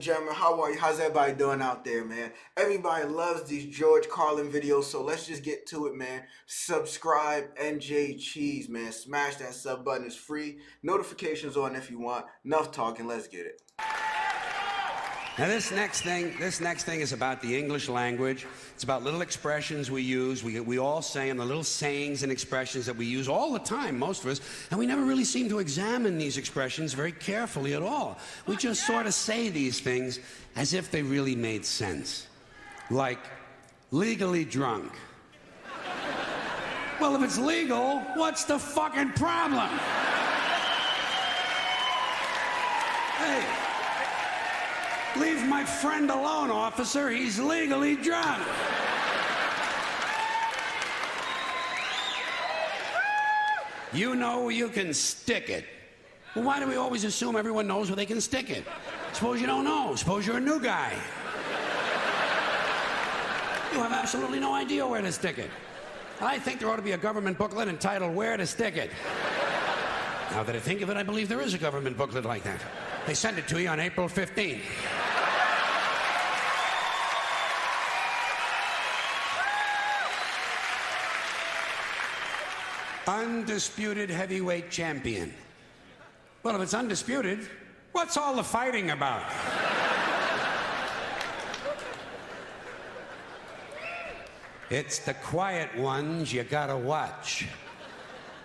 Gentlemen, how are you? How's everybody doing out there, man? Everybody loves these George Carlin videos, so let's just get to it, man. Subscribe, NJCHEESE, man. Smash that sub button. It's free. Notifications on if you want. Enough talking. Let's get it. Now this next thing is about the English language. It's about little expressions we use. We all say them, the little sayings and expressions that we use all the time, most of us, and we never really seem to examine these expressions very carefully at all. We just sort of say these things as if they really made sense. Like, legally drunk. Well, if it's legal, what's the fucking problem? Hey. Leave my friend alone, officer. He's legally drunk. You know you can stick it. Well, why do we always assume everyone knows where they can stick it? Suppose you don't know. Suppose you're a new guy. You have absolutely no idea where to stick it. I think there ought to be a government booklet entitled Where to Stick It. Now that I think of it, I believe there is a government booklet like that. They send it to you on April 15th. Undisputed heavyweight champion. Well, if it's undisputed, what's all the fighting about? It's the quiet ones you gotta watch.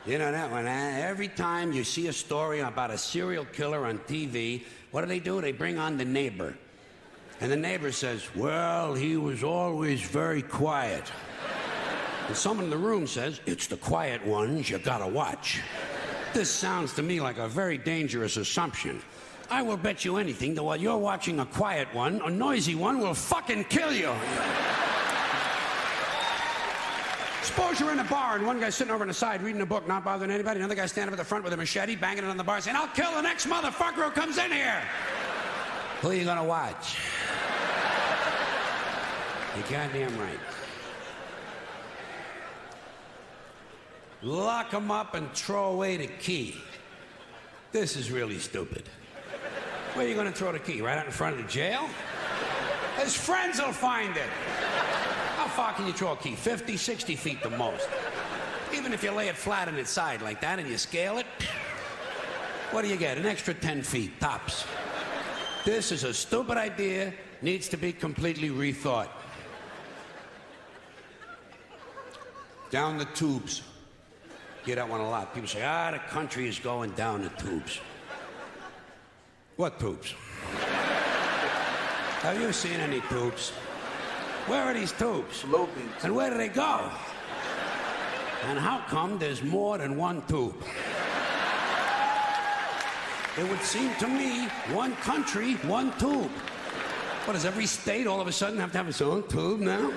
You know that one, huh? Every time you see a story about a serial killer on TV, what do? They bring on the neighbor. And the neighbor says, well, he was always very quiet. And someone in the room says, it's the quiet ones you gotta watch. This sounds to me like a very dangerous assumption. I will bet you anything that while you're watching a quiet one, a noisy one will fucking kill you. Suppose you're in a bar and one guy's sitting over on the side reading a book, not bothering anybody. Another guy standing up at the front with a machete, banging it on the bar, saying, I'll kill the next motherfucker who comes in here. Who are you gonna watch? You're goddamn right. Lock him up and throw away the key. This is really stupid. Where are you gonna throw the key? Right out in front of the jail? His friends will find it. How far can you throw a key? 50, 60 feet the most. Even if you lay it flat on its side like that and you scale it, what do you get? An extra 10 feet, tops. This is a stupid idea, needs to be completely rethought. Down the tubes. Hear that one a lot. People say, the country is going down the tubes. What tubes? Have you seen any tubes? Where are these tubes? Sloping. And where do they go? And how come there's more than one tube? It would seem to me, one country, one tube. What, does every state all of a sudden have to have its own tube now?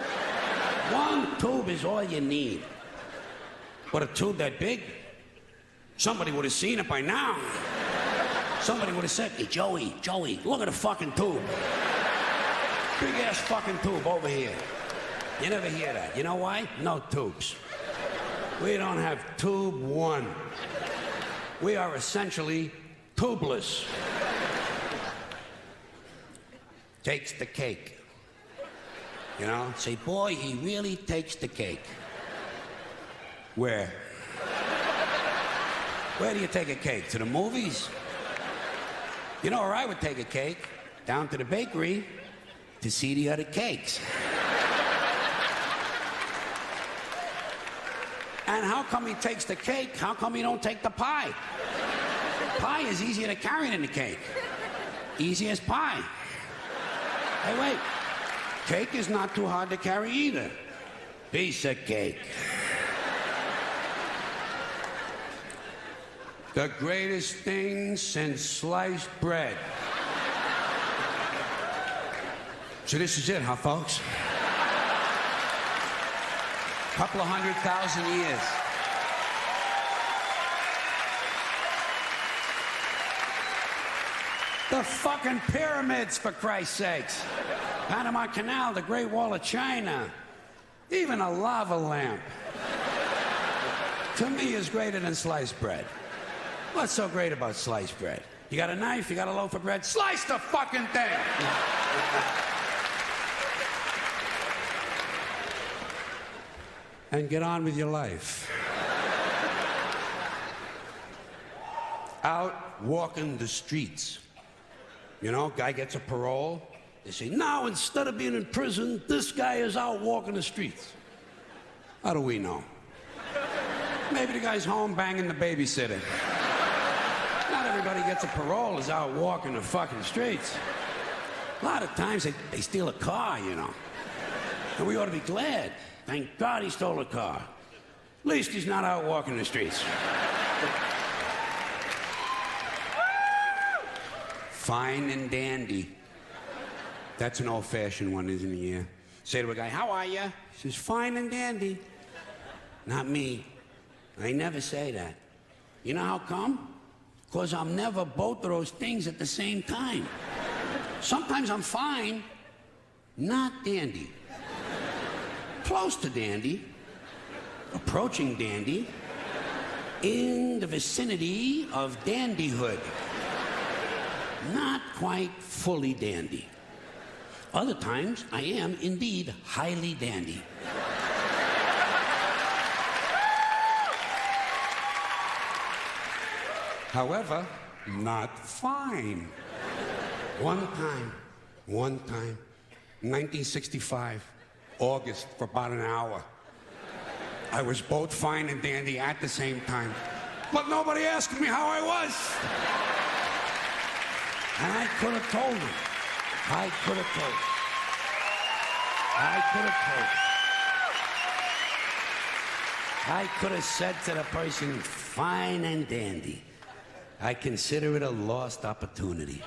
One tube is all you need. What, a tube that big? Somebody would have seen it by now. Somebody would have said, hey, Joey, look at the fucking tube. Big ass fucking tube over here. You never hear that. You know why? No tubes. We don't have tube one. We are essentially tubeless. Takes the cake. You know? Say, boy, he really takes the cake. Where? Where do you take a cake? To the movies? You know where I would take a cake? Down to the bakery to see the other cakes. And how come he takes the cake? How come he don't take the pie? Pie is easier to carry than the cake. Easy as pie. Hey, wait. Cake is not too hard to carry either. Piece of cake. The greatest thing since sliced bread. So this is it, huh, folks? Couple of 100,000 years. The fucking pyramids, for Christ's sakes. Panama Canal, the Great Wall of China. Even a lava lamp. To me, is greater than sliced bread. What's so great about sliced bread? You got a knife, you got a loaf of bread, slice the fucking thing. And get on with your life. Out walking the streets. You know, guy gets a parole. They say, now instead of being in prison, this guy is out walking the streets. How do we know? Maybe the guy's home banging the babysitter. Not everybody gets a parole is out walking the fucking streets. A lot of times they steal a car, you know. And we ought to be glad. Thank God he stole a car. At least he's not out walking the streets. Fine and dandy. That's an old-fashioned one, isn't it? Yeah. Say to a guy, how are you? He says, fine and dandy. Not me. I never say that. You know how come? Because I'm never both of those things at the same time. Sometimes I'm fine, not dandy. Close to dandy, approaching dandy, in the vicinity of dandyhood. Not quite fully dandy. Other times, I am indeed highly dandy. However, not fine. One time, 1965, August, for about an hour. I was both fine and dandy at the same time. But nobody asked me how I was. And I could have told him. I could have told him. I could have told him. I could have said to the person, fine and dandy. I consider it a lost opportunity.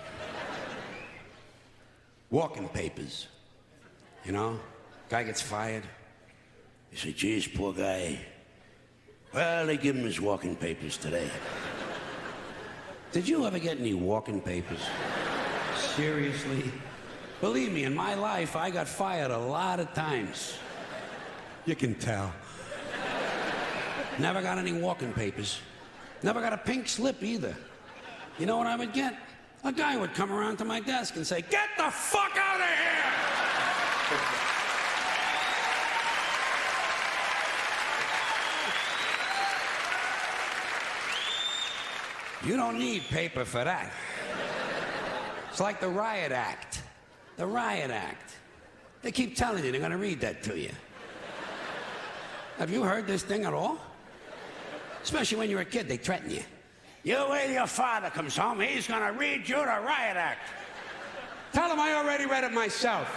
Walking papers. You know, guy gets fired. You say, geez, poor guy. Well, they give him his walking papers today. Did you ever get any walking papers? Seriously? Believe me, in my life, I got fired a lot of times. You can tell. Never got any walking papers. Never got a pink slip either. You know what I would get? A guy would come around to my desk and say, get the fuck out of here! You don't need paper for that. It's like the Riot Act. The Riot Act. They keep telling you they're going to read that to you. Have you heard this thing at all? Especially when you're a kid, they threaten you. You wait till your father comes home, he's going to read you the Riot Act. Tell him I already read it myself.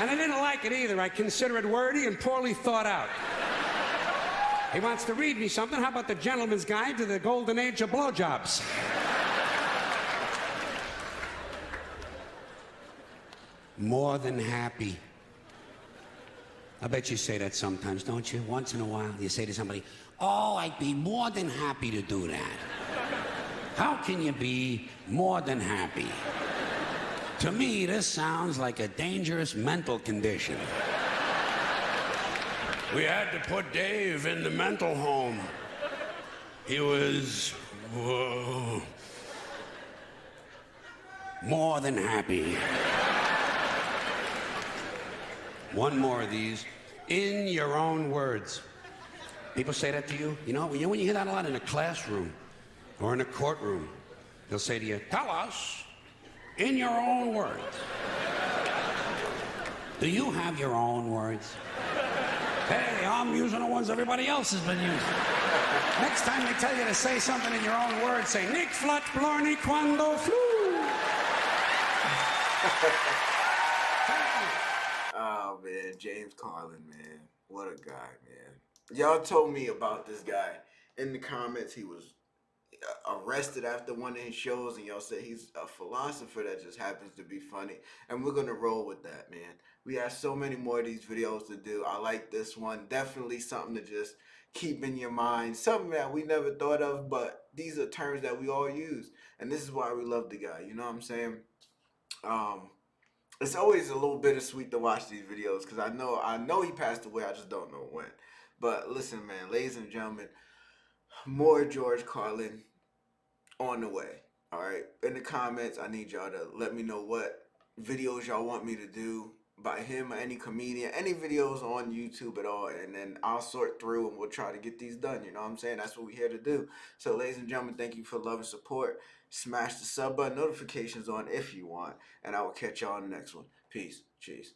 And I didn't like it either. I consider it wordy and poorly thought out. He wants to read me something. How about the Gentleman's Guide to the Golden Age of Blowjobs? More than happy. I bet you say that sometimes, don't you? Once in a while, you say to somebody, oh, I'd be more than happy to do that. How can you be more than happy? To me, this sounds like a dangerous mental condition. We had to put Dave in the mental home. He was more than happy. One more of these. In your own words. People say that to you. You know when you hear that a lot in a classroom or in a courtroom, they'll say to you, tell us in your own words. Do you have your own words? Hey, I'm using the ones everybody else has been using. Next time they tell you to say something in your own words, say, Nick Flat Blarney Quando Flu. Oh, man, James Carlin, man. What a guy, man. Y'all told me about this guy. In the comments, he was arrested after one of his shows, and y'all said he's a philosopher that just happens to be funny. And we're going to roll with that, man. We have so many more of these videos to do. I like this one. Definitely something to just keep in your mind. Something that we never thought of, but these are terms that we all use. And this is why we love the guy. You know what I'm saying? It's always a little bittersweet to watch these videos because I know he passed away. I just don't know when. But listen, man, ladies and gentlemen, more George Carlin on the way. All right, in the comments, I need y'all to let me know what videos y'all want me to do by him or any comedian, any videos on YouTube at all, and then I'll sort through and we'll try to get these done. You know what I'm saying? That's what we're here to do. So, ladies and gentlemen, thank you for love and support. Smash the sub button, notifications on if you want, and I will catch y'all on the next one. Peace. Cheese.